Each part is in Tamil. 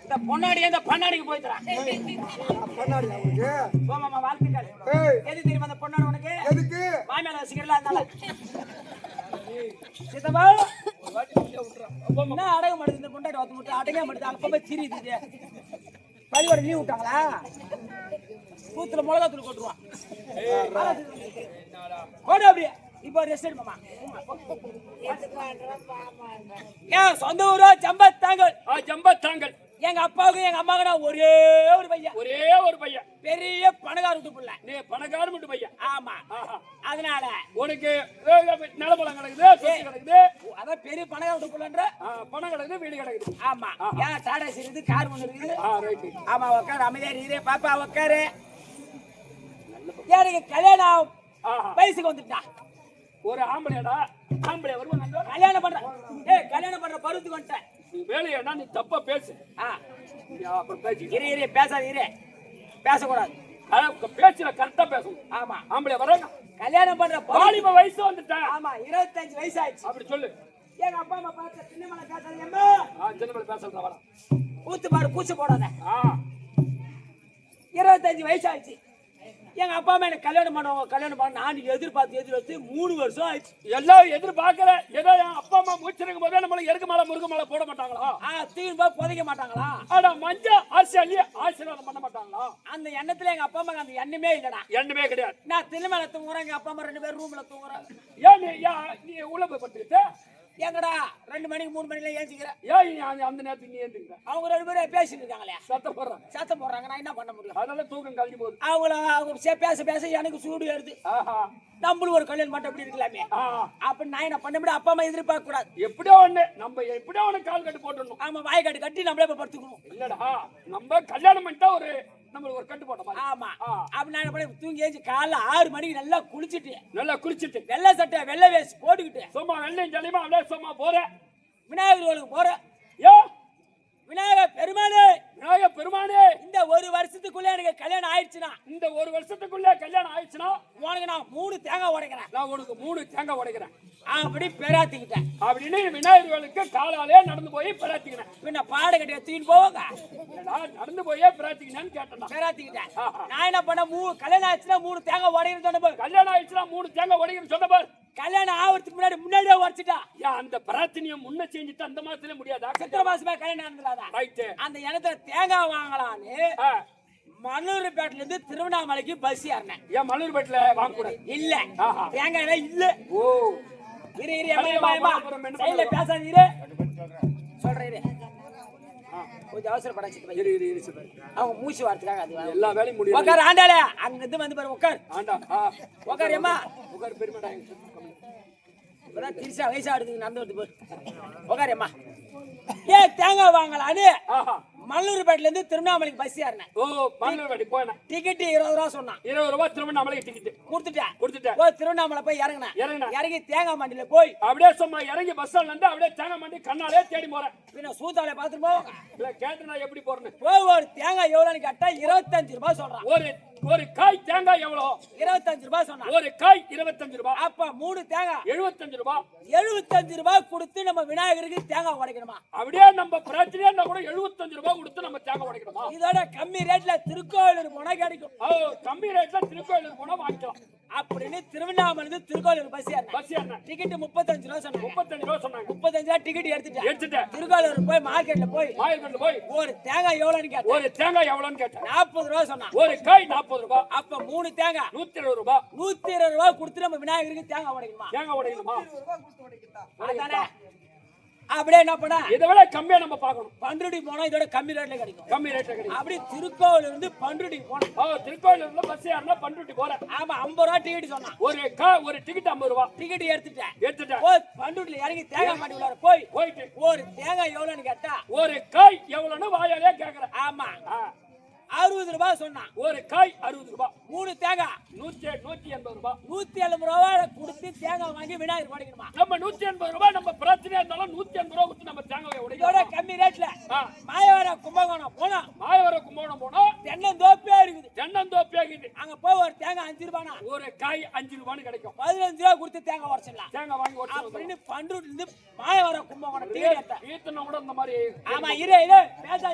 இந்த பொன்னாடி இந்த பண்ணாடிக்கு போய்த்தரா பண்ணாடி போமாமா வாழ்த்துக்கள். எது தெரியுமா அந்த பொன்னாடி உனக்கு? எதுக்கு? மாமியார் வசிக்கிறல அதனால. சித்தப்பா என்ன அடங்க மாட்டேது இந்த பொண்டாடி வாத்து முட்டை அடங்க மாட்டேது அங்க போய் சிரியுது. பள்ளியோட லீவ் விட்டாங்களா? கூத்துல மிளகா தூள் கொட்டுருவான். போடு அப்படியே. இப்போ ரெஸ்ட் எடுமாமா. ஏன் சொந்த ஊரோ ஜம்பத்தாங்கல்? ஜம்பத்தாங்கல். எங்க அப்பாவுக்கு எங்க அம்மாவுக்கு நான் ஒரே ஒரு பையன் பெரிய பணக்கார வீட்டு புள்ள. நீ பணக்கார வீட்டு பையன்? ஆமா. அதனால உனக்கு நிலப்பழம் கிடக்குது, சொத்து கிடக்குது. அதான் பெரிய பணக்கார வீட்டு புள்ளன்ற பணம் கிடக்குது, வீடு கிடக்குது. ஆமா. ஏன் டாடா இருக்குது, கார் ஒண்ணு இருக்குது. ஆமா உட்காரு, அமைதியா இருக்குது. பாப்பா உட்காரு. எனக்கு கல்யாணம் வயசுக்கு வந்துட்டா. ஒரு ஆம்பளைடா, ஆம்பளை வருவாங்க கல்யாணம் பண்ற. கல்யாணம் பண்ற பருவத்துக்கு வந்துட்டேன். வேலையா நீ தப்பா பேசு. இரு பேசாத, இரு பேசக்கூடாது. பேச்சுல கரெக்டா பேசணும். ஆமா. ஆம்பளை வராங்க கல்யாணம் பண்ற வாலிப வயசு வந்துட்டேன். ஆமா 25 வயசு ஆயிடுச்சு. அப்படி சொல்லு. எங்க அப்பா அம்மா பார்த்த சின்னமலை பேசுறீங்கம்மா. சின்னமலை பேசுறா வர கூத்து பாரு, கூச்சு போடாத. 25 வயசு ஆயிடுச்சு. எங்க அப்பா அம்மா எனக்கு கல்யாணம் பண்ணுவாங்க, கல்யாணம் பண்ண நான் எதிர்பார்த்து 3 வருஷம் ஆயிடுச்சு. எல்லாம் எதிர்பார்க்கல. ஏதோ என் அப்பா அம்மா மூச்சிருக்கும் போதே நம்மள எருக்கு மேல முருகு மேல போட மாட்டாங்களா? தீவிர போய் புதைக்க மாட்டாங்களா? ஆனா மஞ்ச ஆசையாலி ஆசீர்வாதம் பண்ண மாட்டாங்களா? அந்த எண்ணத்துல எங்க அப்பா அம்மா அந்த எண்ணமே இல்லடா. எண்ணமே கிடையாது. நான் திருமண தூங்குறேன், எங்க அப்பா அம்மா 2 பேரும் ரூம்ல தூங்குறாங்க. ஏன் நீ உள்ள போய் படுத்துக்கிட்ட? எங்கடா 2 மணிக்கு 3 மணில ஏஞ்சிக்கிறேன். ஏன் அந்த நேரத்துக்கு நீ ஏந்துக்கிற? அவங்க 2 பேரும் பேசிட்டு இருக்காங்களே, சத்தம் போடுறாங்க. நான் என்ன பண்ண முடியும்? அதனால தூக்கம் கழிஞ்சு போகுது. அவங்க பேச எனக்கு சூடு ஏறுது. நம்மளும் ஒரு கல்யாணம் மட்டும் எப்படி இருக்கலாமே அப்ப நான் என்ன பண்ண முடியும்? அப்பா அம்மா எதிர்பார்க்க கூடாது. எப்படியோ ஒண்ணு கால் கட்டு போட்டுடணும். ஆமா, வாய் கட்டி நம்மளே போய் படுத்துக்கணும். இல்லடா, நம்ம கல்யாணம் பண்ணிட்டா நம்மளுக்கு ஒரு கட்டு போட்ட மாதிரி. ஆமா. அப்ப நான் என்ன பண்ண, தூங்கி ஏஞ்சி காலைல 6 மணிக்கு நல்லா குளிச்சுட்டு வெள்ளை சட்டை வெள்ளை வேஸ்ட் போட்டுக்கிட்டு சும்மா வெள்ளையும் ஜலியமா அப்படியே சும்மா போறேன். விநாயகர் கோயிலுக்கு போறேன். விநாயகர் பெருமானே இந்த ஒரு வருஷத்துக்குள்ள எனக்கு கல்யாணம் ஆயிடுச்சுனா, உனக்கு நான் 3 தேங்காய் உடைக்கிறேன். நான் உனக்கு 3 தேங்காய் உடைக்கிறேன் அப்படி பெராத்திக்கிட்டேன். அப்படின்னு விநாயகர்களுக்கு காலாலே நடந்து போய் பெராத்திக்கினேன். பின்ன பாடு கட்டிய தூக்கிட்டு போவாங்க, நடந்து போயே பெராத்திக்கினேன்னு கேட்டேன். பெராத்திக்கிட்டேன். நான் என்ன பண்ண, கல்யாணம் ஆயிடுச்சுன்னா 3 தேங்காய் உடைக்கிறேன்னு சொன்ன பாரு. கல்யாணம் ஆயிடுச்சுன்னா 3 தேங்காய் உடைக்கிறேன்னு சொன்ன பாரு. கல்யாணம் ஆகிறதுக்கு முன்னாடியே உடைச்சிட்டா. அந்த பிரார்த்தனையை முன்ன செஞ்சுட்டு அந்த மாசத்துல முடியாதா? சித்திரை மாசமே கல்யாணம் நடந்துடாதா? அந்த இடத்துல தேங்காய் வாங்கலான்னு மலூர்பேட்டில இருந்து திருவண்ணாமலைக்கு பஸ் ஏறினேன். ஏன் மலூர்பேட்டில வாங்க கூடாது? இல்ல, தேங்காய் இல்ல. ஓ, பேசாதீரு சொல்றேன். கொஞ்சம் அவசரப்படாச்சு. அவங்க மூச்சு வார்த்தைக்காக அது எல்லா வேலையும் முடியும். உட்கார் ஆண்டாளே, அங்க இருந்து வந்து பாரு. உட்கார் ஆண்டா. உட்கார் ஏமா, உட்கார். பெருமாடா இப்பதான் திருசா வயசா எடுத்து நடந்து வந்து போய் உட்காரேம்மா. தேங்காய் வாங்கலான்னு மல்லூர்பேட்டில இருந்து திருவண்ணாமலைக்கு பஸ் ஏறினேன். ஓ, மல்லூர்பேட்டை போனேன். டிக்கெட் 20 ரூபா சொன்னான். 20 ரூபா திருவண்ணாமலைக்கு டிக்கெட் கொடுத்துட்டேன். ஓ, திருவண்ணாமலை போய் இறங்கி தேங்காய் மண்டியில போய் அப்படியே சும்மா இறங்கி பஸ் ஸ்டாண்ட்ல இருந்து அப்படியே தேங்காய் மண்டி கண்ணாலே தேடி போறேன். பின்ன சூத்தாலே பாத்துட்டு போவாங்க. இல்ல கேட்டு நான் எப்படி போறேன்னு போய் ஒரு தேங்காய் எவ்வளவுன்னு கேட்டா 25 ரூபாய் சொல்றான். ஒரு காய் தேங்காய் எவ்வளவு? 25 ரூபாய் சொன்னா. ஒரு காய் 25 ரூபாய். அப்ப 3 தேங்காய் 75 ரூபாய். 75 ரூபாய் கொடுத்து நம்ம விநாயகருக்கு தேங்காய் உடைக்கணுமா? அப்படியே நம்ம பிரச்சனையா இருந்தா கூட 75 ரூபாய் கொடுத்து நம்ம தேங்காய் உடைக்கணுமா? இதோட கம்மி ரேட்ல திருக்கோயிலூர் போனா கிடைக்கும். கம்மி ரேட்ல திருக்கோயிலூர் போனா வாங்கிக்கலாம் அப்படின்னு திருவண்ணாமலை திருக்கோயிலூர் பஸ் ஏறினேன். டிக்கெட் 35 ரூபாய் சொன்னாங்க. 35 ரூபாய் சொன்னாங்க. 35 ரூபாய் டிக்கெட் எடுத்துட்டேன். திருக்கோயிலூர் போய் மார்க்கெட்ல போய் ஒரு தேங்காய் எவ்வளவுன்னு கேட்டேன். ஒரு தேங்காய் எவ்வளவுன்னு கேட்டேன். 40 ரூபாய் சொன்னா. ஒரு காய் 40 ரூபாய். அப்ப 3 தேங்காய் 120 ரூபாய். 120 ரூபாய் கொடுத்து நம்ம விநாயகருக்கு தேங்காய் உடைக்கணுமா? தேங்காய் உடைக்கணுமா? அதானே. அப்படியே என்ன பண்ணா, இதை விட கம்மியா நம்ம பார்க்கணும். பண்ருட்டி போனா இதோட கம்மி ரேட்ல கிடைக்கும். அப்படி திருக்கோவிலூர் இருந்து பண்ருட்டி போனோம். திருக்கோவிலூர்ல பஸ் ஏறினா பண்ருட்டி போறேன். ஆமா, 50 ரூபாய் டிக்கெட் சொன்னா. ஒரு டிக்கெட் 50 ரூபாய். டிக்கெட் எடுத்துட்டேன். பண்ருட்டில இறங்கி தேங்காய் மாட்டி உள்ளார போயிட்டு ஒரு தேங்காய் எவ்வளவுன்னு கேட்டா ஒரு காய் எவ்வளவுன்னு வாயாலே கேக்குறேன். ஆமா, 60 ரூபாய் சொன்னான். ஒரு காய் 60 ரூபாய். 3 தேங்காய் 180 ரூபாய். 170 ரூபாய் கொடுத்து தேங்காய் வாங்கி விநாயகர் படைக்கணுமா? நம்ம 180 ரூபாய் நம்ம பிரச்சனையா இருந்தாலும் 180 ரூபாய் கொடுத்து நம்ம தேங்காயை இதோட உடைக்கிறோம். கம்மி ரேட்ல மாயவரம் கும்பகோணம் போனா மாயவர கும்போணம் போனா தென்னந்தோப்பே இருக்குது. தென்னந்தோப்பே இருக்குது. அங்க போய் ஒரு தேங்காய் 5 ரூபானா ஒரு காய் 5 ரூபான்னு கிடைக்கும். 15 ரூபாய் கொடுத்து தேங்காய் உடைச்சிடலாம். தேங்காய் வாங்கி ஓட்டு அப்படின்னு பண்ருட்ல இருந்து மாயவரம் கும்பகோணம் டிக்கெட் எடுத்தேன். ஈத்தன கூட இந்த மாதிரி ஆமா பேசா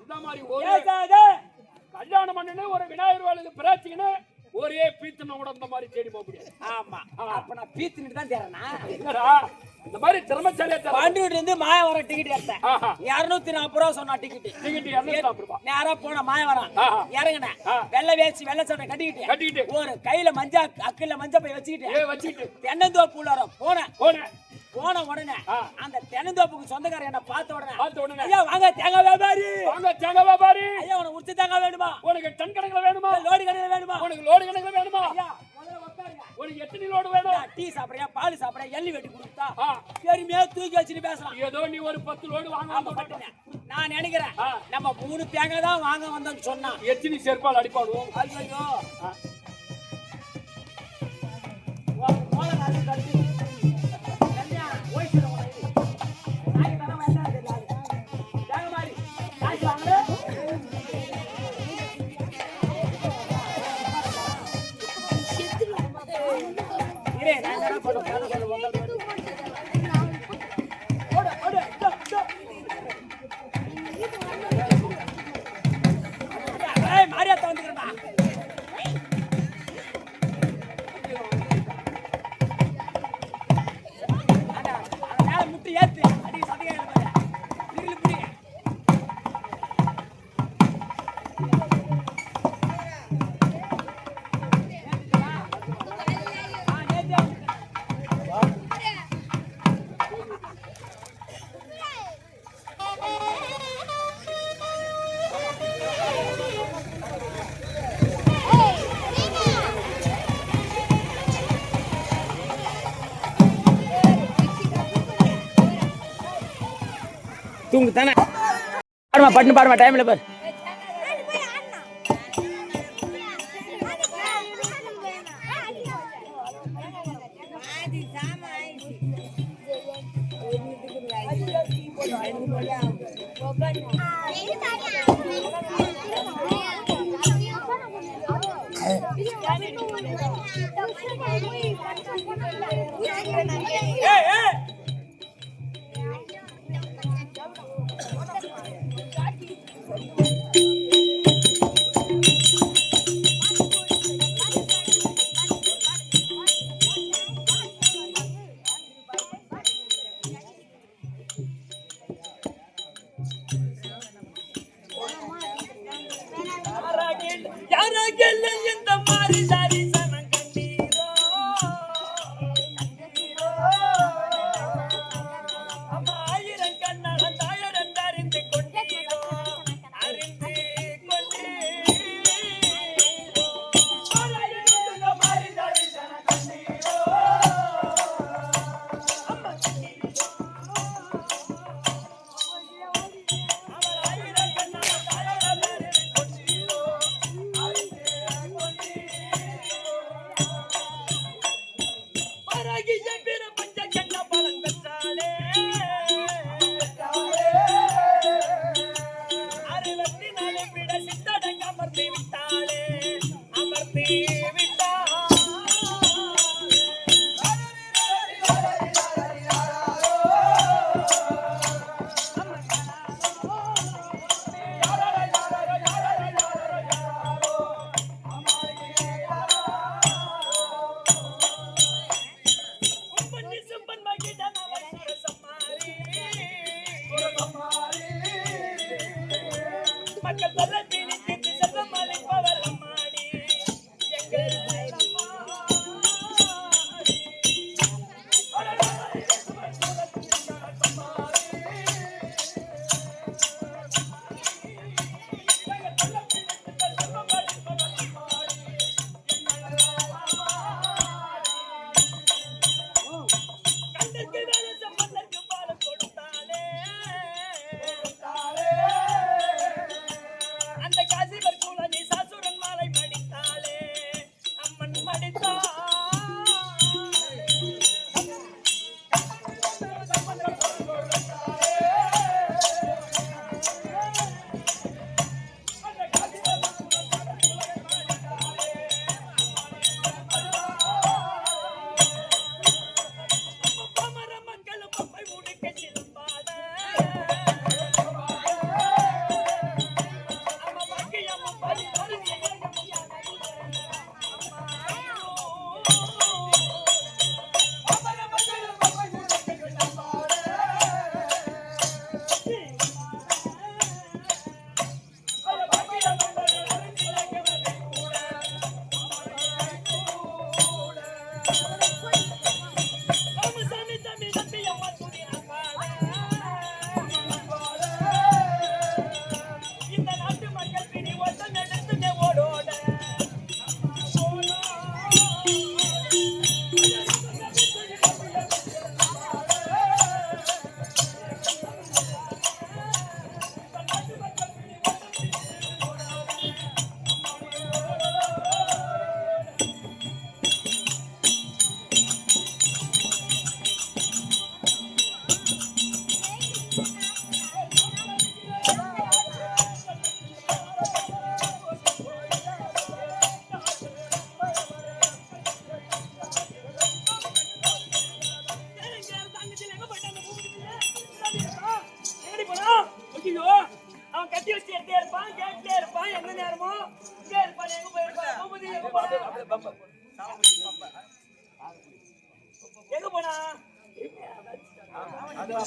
இந்த மாதிரி ஒரு பேசாதே. கல்யாணம் பண்ணனே ஒரு விநாயகர் வேலைக்கு பிராச்சிங்கன்னு ஒரே பீத்தன கூட இந்த மாதிரி தேடி போக முடியாது. ஆமா அப்ப நான் பீத்திட்டு தான் தேறனா என்னடா இந்த மாதிரி திறமைசாலியா தர பண்ருட்ல இருந்து மாயவரம் டிக்கெட் எடுத்தேன். 240 ரூபாய் சொன்னா டிக்கெட். டிக்கெட் 240 ரூபாய். நேரா போன மாயவரம் இறங்கினேன். வெள்ளை வேஷ்டி வெள்ளை சட்டை கட்டிக்கிட்டு ஒரு கையில அக்கில மஞ்சள் பை வச்சுக்கிட்டு தென்னந்தோப்பு உள்ளார போன உடனே அந்த தென்னந்தோப்புக்கு சொந்தக்காரர் என்ன பார்த்த உடனே ஐயா வாங்க தேங்காய் வியாபாரி ஐயா உனக்கு உரிச்ச தேங்காய் வேணுமா? உனக்கு டன் கணக்குல வேணுமா? லோடு கணக்குல வேணுமா? உனக்கு லோடு கணக்குல வேணுமா? ஐயா முதல்ல உட்காருங்க. உனக்கு எத்தனை லோடு வேணும்? டீ சாப்பிடுறியா பால் சாப்பிடுறியா எள்ளி வெட்டி கொடுத்தா பெருமையா தூக்கி வச்சுட்டு பேசலாம். ஏதோ நீ ஒரு 10 லோடு வாங்க நான் நினைக்கிறேன் நம்ம 3 தேங்காய் தான் வாங்க வந்தோம்னு சொன்னா எத்தனை செருப்பால் அடிப்பாடுவோம். ஐயோ மாரியாத்தா வந்துக்கிறா முட்டு ஏத்து அடி சதையா புடி தூங்கு தானே பாருமா டைம்ல பாரு. யாராகல இந்த மாதிரி தரிசனம் கண்டீரோ ஏண்டா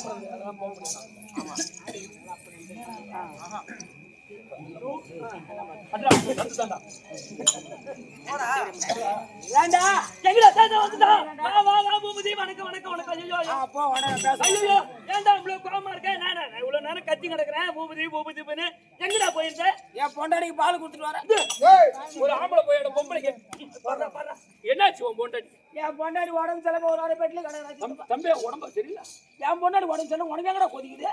எங்கடா தாத்தா வந்துடா வா பூபதி வணக்கம் ஐயோ அப்போ பேச ஐயோ ஏன்டா இவ்வளவு கோவமா இருக்க நான் இவ்வளவு நேரம் கத்தி கிடக்குறேன் பூபதி பண்ணு எங்கடா போயிருந்த என் பொண்டாடிக்கு பால் கொடுத்துட்டு வரேன் ஒரு ஆம்பளை போயிட பொம்பளைக்கு என்னாச்சு உன் பொண்டாட்டி என் பொண்டாடி உடம்பு செலவு ஒரு பெட்ல கடை தம்பி உடம்பு சரியில்லை என் பொண்டாடி உடம்பு செலவு உனக்கு எங்கடா கொதிக்குது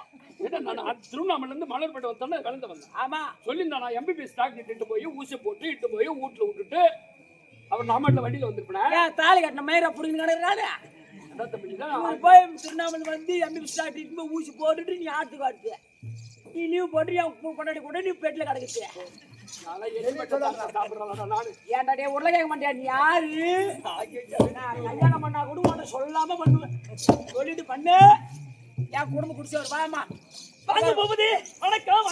என்ன நான் திருவண்ணாமலையில இருந்து மலர்பேட்டை வந்தோன்னே கலந்து வந்தேன் ஆமா சொல்லியிருந்தா நான் எம்பிபிஎஸ் டாக்டர் இட்டு போய் ஊசி போட்டு இட்டு போய் வீட்டுல விட்டுட்டு அவர் நம்மள வண்டியில வந்திருப்பேன் ஏன் தாலி கட்டின மயிரை புடிங்க கிடக்குறாரு அதான் தம்பி தான் போய் திருவண்ணாமலை வந்து எம்பி ஸ்டார்ட் போய் ஊசி போட்டுட்டு நீ ஆட்டு காட்டு நீ லீவ் போட்டு என் பொண்டாடி கூட நீ பெட்ல கிடக்குச்சு ஏன்டா டே உருளைக்கிழங்கு மாட்டியா நீ யாரு நான் கல்யாணம் பண்ணா கூட உன்னை சொல்லாம பண்ணுவேன் சொல்லிட்டு பண்ணு என் குடும்பம் குடிச்சு ஒரு வாமா வாங்க பூபதி வணக்கம்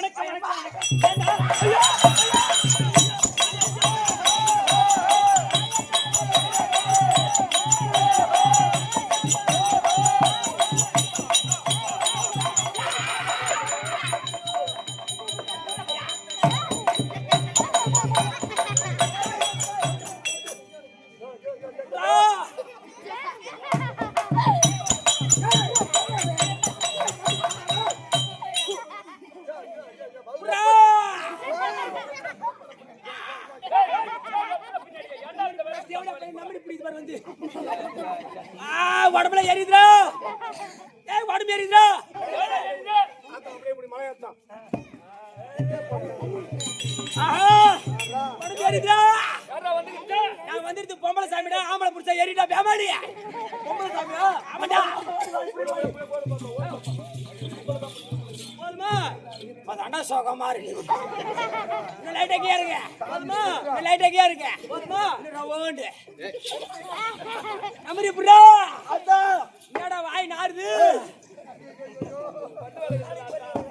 உடம்புல ஏறிதுரா உடம்பு ஏறிதுரா உடம்பு ஏறிதுரா நான் வந்துருது பொம்பளை சாமிடா ஆம்பளை புடிச்சா ஏறிட்டா பேமாடி பொம்பளை சாமியா ஆமாடா போதுமா அதாண்டா சோகமா இருக்கு லைட் அக்கியா இருங்க போதுமா லைட் அக்கியா இருங்க போதுமா ரவுண்டு நம்பரி புரா அதான் என்னடா வாய் நாறுது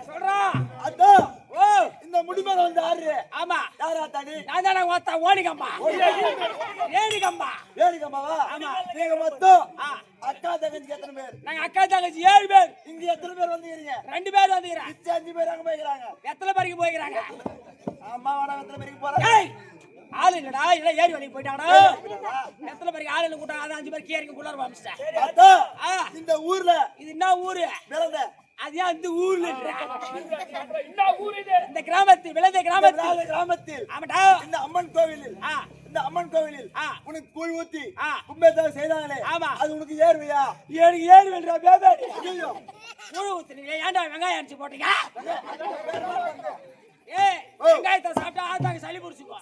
சொல்றா அதான் ஓ இந்த முடிமேல வந்து ஆறு ஆமா யாரா தாடி நான் தான ஓத்தா ஓடிகம்பா ஏடிகம்பாவா ஆமா நீங்க மொத்தம் அக்கா தங்கச்சி எத்தனை பேர் நாங்க அக்கா தங்கச்சி 7 பேர் இங்க எத்தனை பேர் வந்துறீங்க 2 பேர் வந்துறீங்க 5 பேர் அங்க போயிறாங்க எத்தனை பேருக்கு போயிறாங்க அம்மா வாடா எத்தனை பேருக்கு போறாங்க ஏய் ஆளு இல்லடா இல்ல ஏரி வழிக்கு போய்ட்டாடா எத்தனை பேருக்கு ஆளு கூட்டம் அத 5 பேர் கேரிக்கு குள்ளற வாமிச்சேன் அத்தா இந்த ஊர்ல இது என்ன ஊரு விளந்த அது அந்த ஊர்ல இந்த ஊர் இது இந்த கிராமத்தில் விளந்த கிராமத்தில் ஆமாடா இந்த அம்மன் கோவிலில் உனக்கு கூழ் ஊத்தி கும்பேதம் செய்தாங்களே ஆமா அது உனக்கு ஏறுவையா எனக்கு ஏறுவேன்றா பேபே ஐயோ கூழ் ஊத்துறீங்க ஏன்டா வெங்காயம் அரைச்சு போட்டீங்க ஏய் வெங்காயத்தை சாப்பிட்டா ஆத்தாங்க சளி பிடிச்சுக்கோ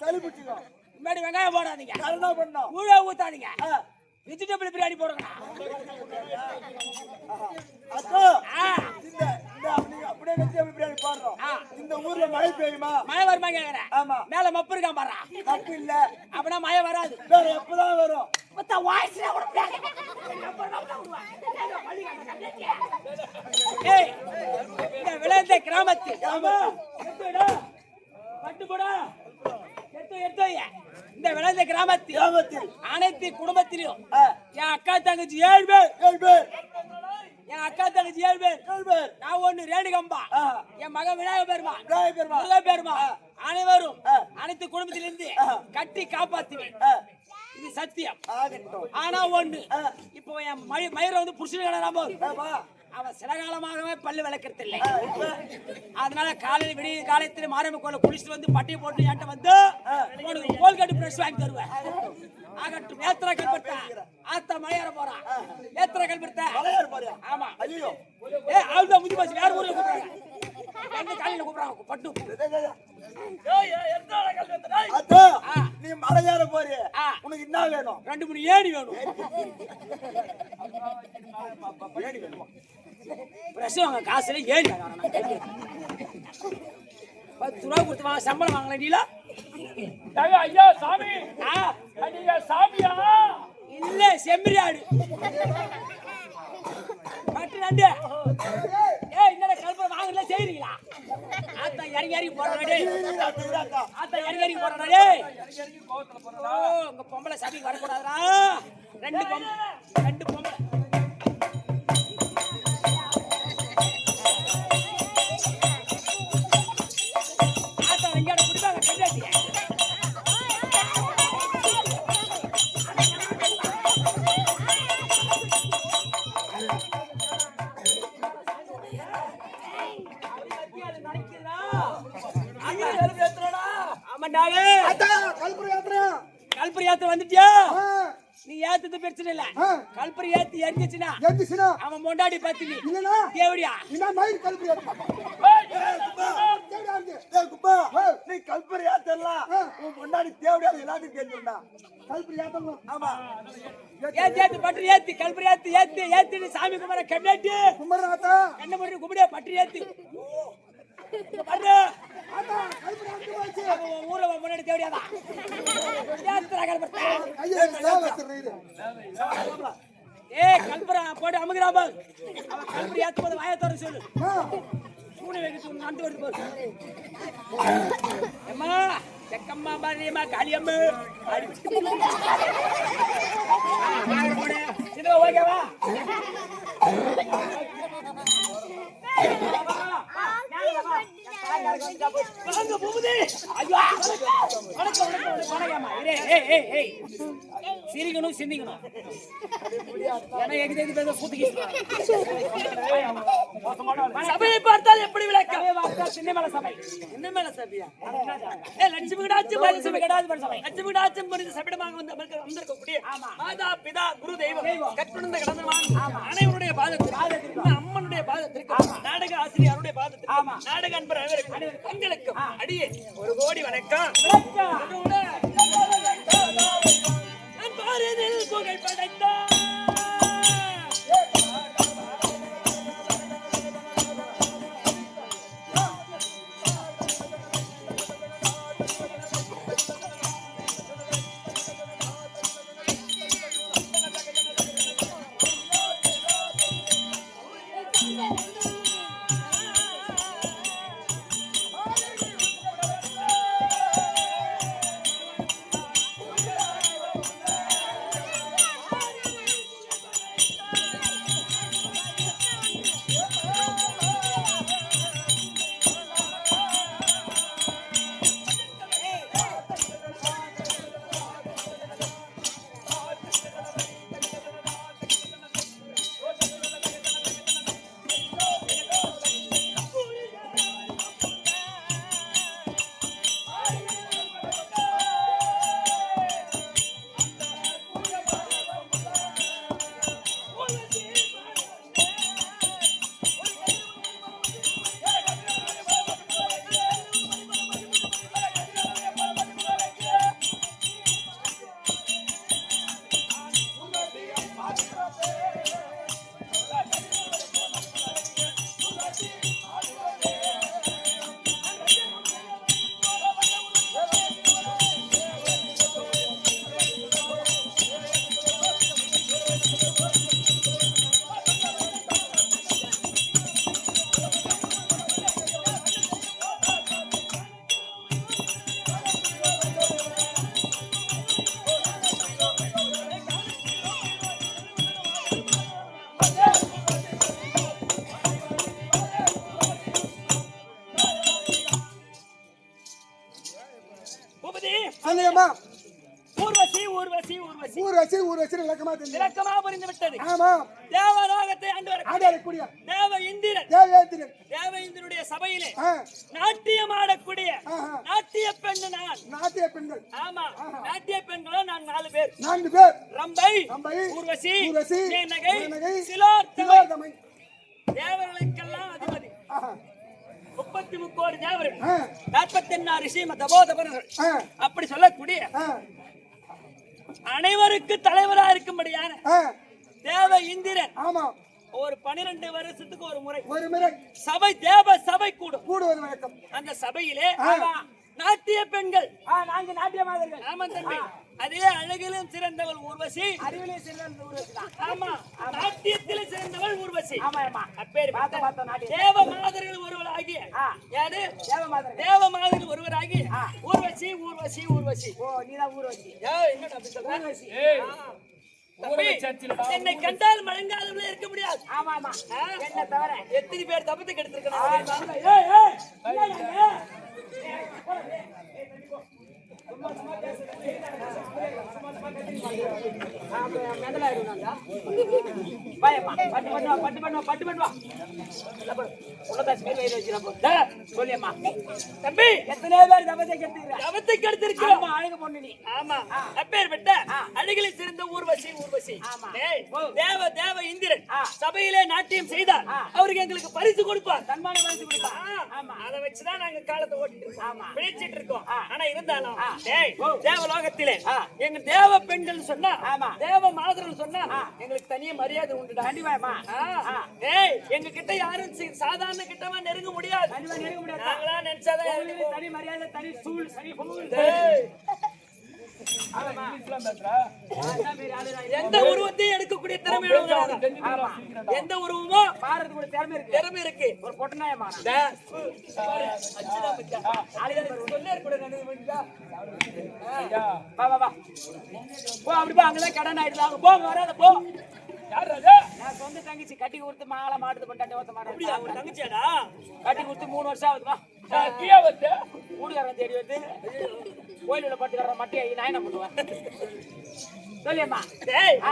முன்னாடி வெங்காயம் போடாதீங்க என்ன பண்ணோம் கூழ ஊத்தாதீங்க வெஜிடபிள் பிரியாணி போடுங்க அத்தோ இந்த அப்படியே வெஜிடபிள் பிரியாணி போடுறோம் இந்த ஊர்ல மழை பெய்யுமா மழை வருமா கேக்குறேன் ஆமா மேல மப்பு இருக்கா பாறா மப்பு இல்ல அப்பனா மழை வராது வேற எப்பதான் வரும் மத்த வாய்ஸ்ல கூட ஏய் இந்த விளைந்த கிராமத்தில் ஆமா எத்தடா பட்டு போடா எத்தோ இந்த விளைந்த கிராமத்தில் அனைத்து குடும்பத்திலும் என் அக்கா தங்கச்சி 7 பேர் என் அக்கா தங்கச்சி 7 பேர் நான் ஒண்ணு ரேணுகம்பா என் மகன் விநாயகர் பெருமா அனைவரும் அனைத்து குடும்பத்திலிருந்து கட்டி காப்பாத்துவேன் இது சத்தியம் ஆனா ஒண்ணு இப்போ என் மயிரை வந்து புருஷன் அவன் சில காலமாகவே பல்லு விளக்கிறது இல்லை அதனால காலையில் விடிய காலத்தில் மாரியம்மன் கோயில குளிச்சுட்டு வந்து பட்டியை போட்டு என்கிட்ட வந்து உனக்கு கோல் கட்டு பிரஷ் வாங்கி தருவேன் ஆகட்டும் ஏத்திர கல்படுத்த ஆத்தா மலையேற போறான் ஏத்திர கல்படுத்த ஆமா ஐயோ அவள்தான் முந்தி போச்சு வேற ஊர்ல கூப்பிடுறாங்க எந்த காலையில கூப்பிடுறாங்க பட்டு நீ மலையேற போறிய உனக்கு என்ன வேணும் 2-3 ஏணி வேணும் பிரசவங்க காசுல ஏறி 10 ரூபா கொடுத்து வாங்க சம்பளம் வாங்கல நீலா ஐயா சாமி நீங்க சாமியா இல்ல செம்மறியாடு பட்டு நண்டு ஏய் என்னடா கல்பனை வாங்கல செய்றீங்களா ஆத்தா இறங்கி போறடா டேய் ஆத்தா இறங்கி போறடா டேய் கோவத்துல போறடா உங்க பொம்பளை சபைக்கு வர கூடாதுடா ரெண்டு பொம்பளை ஏத்து வந்துட்டியா ஆ, நீ ஏத்துது பிரச்சனை இல்ல ஆ. கல்பரி ஏத்தி எரிஞ்சிச்சுனா எந்திரிச்சுனா அவன் பொண்டாடி பத்தினி இல்லனா தேவடியா என்ன மயில் கல்பரி ஏத்து. தேவடியா இருக்கு. ஏய் குப்பா, ஆ. நீ கல்பரியா தெரியல உன் முன்னாடி தேவடியா எல்லாத்தையும் தெரிஞ்சுடா. கல்பரி ஏத்தணும். ஆமா ஏத்தி பட்டு ஏத்தி கல்பரி ஏத்தி சாமி குமார கண்ணாட்டி குமரநாதா கண்ண முடி கும்பிடே பட்டு ஏத்தி பண்ணு ஆத்தா கல்பரி ஏத்து போச்சு. அவன் ஊர்ல முன்னாடி தேவடியாதான் ஏத்துறா கல்பரி ஐயா சேவ வச்சிரீரு. ஏய் கல்பரா போடு அமுகுறாபா அவன் கல்பரி ஏத்து போது வாயை தர சொல்லு ஆ, பூனை வைக்க நண்டு வருது பாரு அம்மா செக்கம்மா பாரியம்மா காளியம்மா ஆடி இது ஓகேவா வாங்க பூபதி ஐயோ வணக்கம் வணக்கம்மா ஏய் சிரிக்கணும் சிந்திக்கணும் ஏன்னா எங்க பேச கூத்துக்கு சபையை பார்த்தால் எப்படி விளக்கம் சின்னமேல சபை சின்னமேல சபையா லட்சுமி கடாட்சி சபை லட்சுமி கடாட்சி புரிந்து சபையிடமாக வந்திருக்கக்கூடிய மாதா பிதா குரு தெய்வம் கட்டுணர்ந்த கடந்தவான் அனைவருடைய பாதத்திற்கு அம்மனுடைய பாதத்திற்கு நாடக ஆசிரியருடைய பாதத்திற்கு நாடக அன்பர் அனைவருக்கும் தங்களுக்கும் அடியே ஒரு கோடி வணக்கம் பாரதில் புகழ் படைத்தார் சொல்லுங்கம்மா. ஊர்வசி விளக்கமா தெரியும். விளக்கமா புரிந்து விட்டது. ஆமா. தேவலோகத்தை ஆண்டவரக்கூடிய தேவ இந்திரன் தேவ இந்திரனுடைய சபையிலே நாட்டியம் ஆடக்கூடிய நாட்டிய பெண் நான். நாட்டிய பெண்கள். ஆமா, நாட்டிய பெண்களோ நான் 4 பேர். 4 பேர். ரம்பை, ஊர்வசி, மேனகை, சிலோத்தமை. தேவர்களுக்கெல்லாம் அதிபதி. 33 கோடி தேவர்கள், 44 ரிஷிம தபோதபர்கள், அப்படி சொல்லக்கூடிய அனைவருக்கு தலைவரா இருக்கும்படியான தேவ இந்திரன். ஆமா. ஒரு 12 வருஷத்துக்கு ஒரு முறை சபை தேவ சபை கூடுவது வழக்கம். அந்த சபையிலே நாட்டிய பெண்கள், நாங்க நாட்டிய மாதர்கள். ஆமா தம்பி, அதே அழகிலும் சிறந்தவள் ஊர்வசி, அறிவிலும் சிறந்த ஊர்வசி. ஆமா, நாட்டியத்திலே சிறந்தவள் ஊர்வசி. ஆமா, அப்பேர் தேவ மாதர்கள் ஒருவராகிய யாரு? தேவ மாதர்கள் ஒருவராகிய ஊர்வசி. ஓ, நீதான் ஊர்வசி. என்னடா அப்படி சொல்ற? என்னை கண்டால் மழங்காலம்ல இருக்க முடியாது. ஆமா, என்ன தவிர எத்தனை பேர் தப்பத்துக்கு எடுத்திருக்கணும். மெதலா இருந்தாங்க பாயம்மா பட்டு பண்ணுவா உள்ளதாச்சு மேல வயிறு வச்சிருப்போம் சொல்லியம்மா தம்பி எத்தனை பேர் தபத்தை கெடுத்துக்கிறேன் தவத்தை கெடுத்திருக்கிறோம் ஆமா அழகு பொண்ணு நீ ஆமா அப்பேற்பட்ட அழகிலே சிறந்த ஊர்வசி ஆமா. டேய், ஓ. தேவ இந்திரன் ஆ. சபையிலே நாட்டியம் செய்தார் ஆ. அவருக்கு எங்களுக்கு பரிசு கொடுப்பார் சன்மான பரிசு கொடுப்பா ஆமா அதை வச்சுதான் நாங்க காலத்தை ஓட்டிட்டு இருக்கோம் ஆமா. பிழைச்சிட்டு இருக்கோம் ஆ. ஆனா இருந்தாலும் ஆ. டேய் ஓ. தேவலோகத்திலே ஆ. எங்க தேவ பெண்கள் சொன்னா ஆமா. தேவ மாதர்கள் சொன்னா ஆ. எங்களுக்கு தனியா மரியாதை உண்டுடா கண்டிப்பாமா டேய் எங்க கிட்ட யாரும் சாதாரண கிட்டமா நெருங்க முடியாது கண்டிப்பா நெருங்க முடியாது நாங்களா நினைச்சாதான் உங்களுக்கு தனி மரியாதை தனி சூழ் சனி பொங்கல் டேய், ஆமா எந்த உருவத்தையும் எடுக்கக்கூடிய திறமை உள்ளவங்க. ஆமா எந்த உருவமோ பாரது கூட திறமை இருக்கு திறமை இருக்கு ஒரு பொட்டநாயமா வா வா வா போ அப்படி போ அங்கதான் கடன் ஆயிடுது போங்க வராத போ யார் ராஜா நான் சொந்த தங்கச்சி கட்டி கொடுத்து மாலை மாட்டுது பண்ணிட்டு ஓத்த அப்படியா மாட்டேன் ஒரு தங்கச்சியாடா கட்டி கொடுத்து 3 வருஷம் ஆகுது வா கீழே வந்து ஊடுகாரன் தேடி வந்து கோயிலுள்ள பட்டுக்கார மட்டியை நான் என்ன பண்ணுவேன் சொல்லியம்மா டேய் ஆ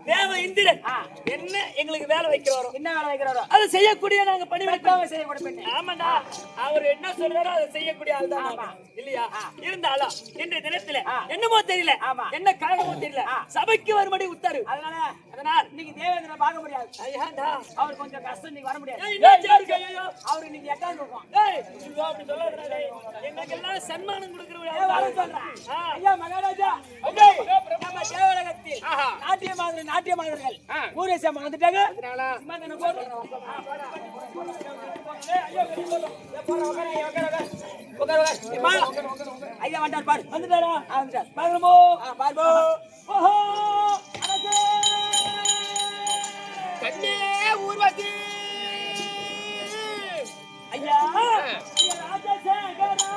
தேவ இந்திரன் ஆ என்ன எங்களுக்கு வேலை வைக்கிறவரோ என்ன வேலை வைக்கிறாரோ அதை செய்யக்கூடிய நாங்க பணி வெட்டாம செய்யக்கூட பெண்ணு ஆமாண்டா அவர் என்ன சொல்றாரோ அதை செய்யக்கூடிய ஆள் தான் ஆமா. இல்லையா இருந்தாலும் இன்றைய தினத்துல ஆ. என்னமோ தெரியல ஆமா. என்ன காரணமோ தெரியல ஆ. சபைக்கு வரும்படி உத்தரவு அதனால அதனால் இன்னைக்கு தேவேந்திரனை பார்க்க முடியாது ஐயாடா அவர் கொஞ்சம் கஷ்டம் இன்னைக்கு வர முடியாது ஏய், என்னாச்சு அவருக்கு? ஐயையோ. அவர் இன்னைக்கு எட்டாந்து இருக்கும் ஏய், ஐயோ, அப்படி சொல்லாதடா டேய். எங்களுக்கு எல்லாம் சன்மானம் கொடுக்கிற ஒரு ஆள் வர தான். சொல்றேன் ஆ. ஐயா மகாராஜா ஐயா, நம்ம தேவலகத்தில் ஆஹா. நாட்டிய மாதர்கள் ஆ. ஊரேசம் வந்துட்டாங்க அதனால சிம்மாசனம் போடு. ஐயா வந்தார் பாரு வந்துட்டாரா வந்துட்டார் பாருமோ பாருமோ ஓஹோ அரசே கண்ணே ஊர்வசி ஐயா ஐயா ராஜசேகரா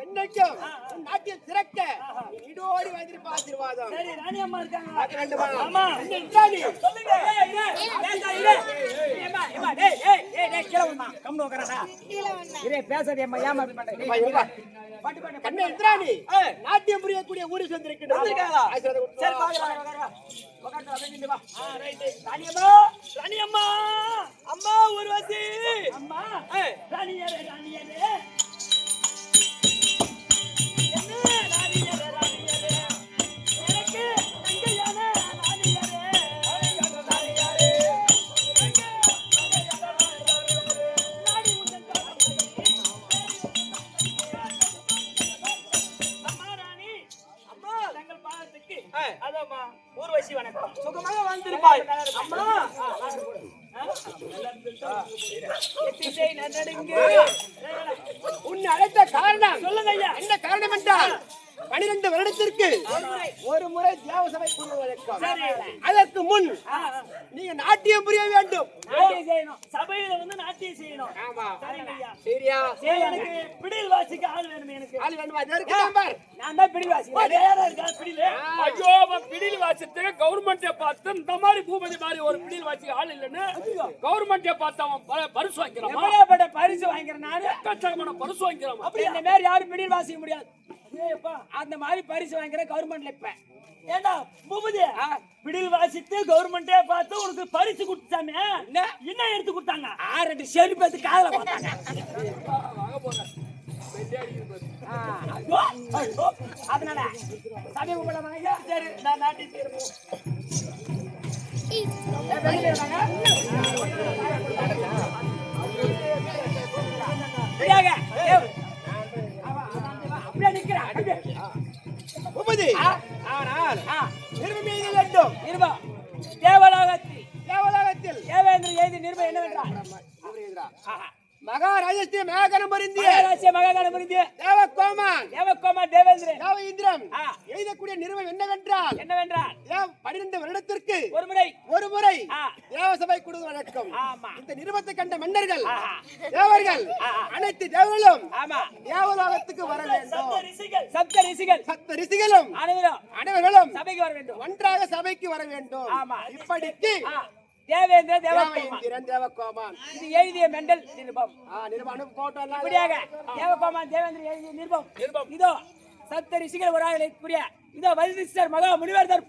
என்னைக்கும் நாட்டியம் சிறக்க இடோடி வந்திருப்ப ஆசீர்வாதம் சரி ராணி அம்மா இருக்காங்க ரெண்டு மா ஆமா சொல்லுங்க பேசாதே ஏமா அப்படி பண்றேன் கண்ணே இந்திராணி நாட்டியம் புரியக்கூடிய ஊரி வந்திருக்கின்றோம் ஆசீர்வாதம் சரி ராணியம்மா ராணியம்மா அம்மா ஊர்வசி அம்மா ராணியரே என்ன ராணியரே எனக்கு தங்கையான ராணியரே அம்மா ராணி அம்மா தங்கள் பாதத்துக்கு அதம்மா ஊர்வசி வணக்கம் சுகமாக வந்திருப்பாய் அம்மா உன்னை அழைத்த காரணம் சொல்லுங்க ஐயா என்ன காரணம் என்றால் 12 வருடத்திற்கு ஒரு முறை தியாக சபை கூடுவதற்கும் அதற்கு முன் நீங்க நாட்டியம் புரிய வேண்டும் நாட்டியம் செய்யணும் சபையில வந்து நாட்டியம் செய்யணும் ஆமா சரிங்க ஐயா சரியா சரி எனக்கு பிடில் வாசிக்க ஆள் வேணும் எனக்கு ஆள் வேணுமா இது இருக்கு நம்பர் நான் தான் பிடிவாசி வேற இருக்கா பிடில ஐயோ அவன் பிடில் வாசிட்டு கவர்மெண்ட்டை பார்த்து இந்த மாதிரி பூபதி மாதிரி ஒரு பிடில் வாசிக்க ஆள் இல்லைன்னு கவர்மெண்ட்டை பார்த்து அவன் பரிசு வாங்கிக்கிறான் எப்படியாப்பட்ட பரிசு வாங்கிக்கிறேன் நானு கச்சகமான பரிசு வாங்கிக்கிறான் அப்படி இந்த மாதிரி யாரும் பிடில் வாசிக்க முடியாது அந்த மாதிரி பரிசு வாங்கிற கவர்மெண்ட்ல இப்ப ஏண்டா பூபதி பிடில் வாசித்து கவர்மெண்ட்டே பார்த்து உனக்கு பரிசு கொடுத்தாங்க என்ன எடுத்து கொடுத்தாங்க 6 செருப்பு எடுத்து காதல பார்த்தாங்க அதனால சாமி கும்பிடலாமா ஐயா? சரி, நான் நாட்டி தீர்ப்போம். வெளியில இருந்தாங்க அப்படியே நிக்கிறான். உபதி ஆனால் நிர்மம் எய்த வேண்டும். நிருபம் தேவலோகத்தில் தேவலோகத்தில் தேவேந்திர எழுதி நிருபம் என்னவென்றால் மகாராஜஸ்ரீ மேகனம் பொருந்திய மகாகணம் புரிந்து தேவகோமான் தேவகோமா தேவேந்திரன் தேவ இந்திரம் ஆ. எழுதக்கூடிய நிறுவனம் என்னவென்றால் என்னவென்றால் 12 வருடத்திற்கு ஒரு முறை ஆ, தேவசபை கொடுத்து வழக்கம். ஆமா. இந்த நிறுவனத்தை கண்ட மன்னர்கள் ஆஹா. தேவர்கள் அனைத்து தேவர்களும் ஆமா தேவலோகத்துக்கு வர வேண்டும். சப்த ரிஷிகள் சப்த ரிஷிகளும் அனைவர்களும் சபைக்கு வர வேண்டும். ஒன்றாக சபைக்கு வர வேண்டும். ஆமா. இப்படிக்கு தேவேந்திர தேவ தேவகோமா இந்திரன் தேவகோமான் இது எழுதிய மெண்டல் நிருபம். நிறுவனம் போட்டோ இப்படியாக தேவகோமா தேவேந்திர எழுதிய நிருபம் இதோ சப்த ரிஷிகள் ஒரு ஆள் இருக்கக்கூடிய இதோ வசிஷ்டர் மகா முனிவர்தர்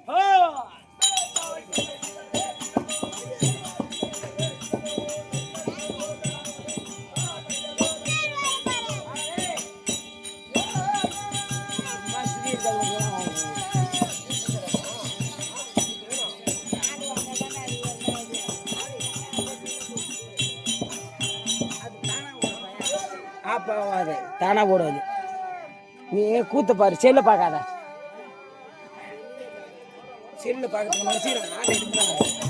ஆப்பாவாது தானா போடுவது. நீ கூத்த பாரு, செல்ல பார்க்காத. செல்லு பார்க்கறதுக்கு